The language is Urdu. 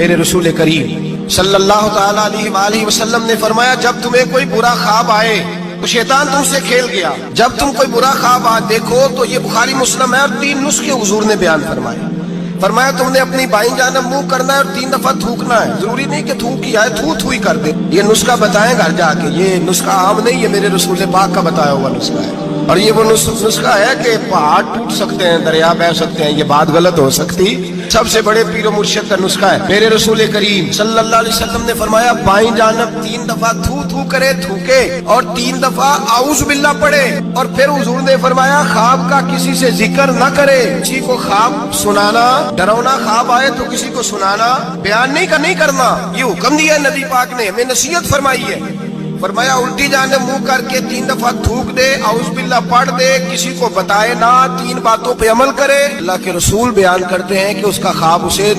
میرے رسول کریم صلی اللہ تعالیٰ علیہ وآلہ وسلم نے فرمایا جب تمہیں کوئی برا خواب آئے تو شیطان تم سے کھیل گیا، جب تم کوئی برا خواب دیکھو تو یہ بخاری مسلم ہے، اور 3 نسخے حضور نے بیان فرمائے۔ فرمایا تم نے اپنی بائیں جانب منہ کرنا ہے اور 3 دفعہ تھوکنا ہے، ضروری نہیں کہ تھوک ہی آئے، تھو ہی کر دے۔ یہ نسخہ بتائیں گھر جا کے، یہ نسخہ عام نہیں، یہ میرے رسول پاک کا بتایا ہوا نسخہ ہے، اور یہ وہ نسخہ ہے کہ پہاڑ ٹوٹ سکتے ہیں، دریا بہہ سکتے ہیں، یہ بات غلط ہو سکتی، سب سے بڑے پیر و مرشد کا نسخہ ہے۔ میرے رسول کریم صلی اللہ علیہ وسلم نے فرمایا بائیں جانب 3 دفعہ تھو کرے، تھوکے، اور 3 دفعہ اعوذ باللہ پڑھے، اور پھر حضور نے فرمایا خواب کا کسی سے ذکر نہ کرے، کسی کو خواب سنانا، ڈراؤنا خواب آئے تو کسی کو سنانا، بیان نہیں کرنا، یہ حکم دیا ہے نبی پاک نے، ہمیں نصیحت فرمائی ہے۔ فرمایا الٹی جانب منہ کر کے 3 دفعہ تھوک دے، اعوذ باللہ پڑھ دے، کسی کو بتائے نہ، 3 باتوں پہ عمل کرے۔ اللہ کے رسول بیان کرتے ہیں کہ اس کا خواب اسے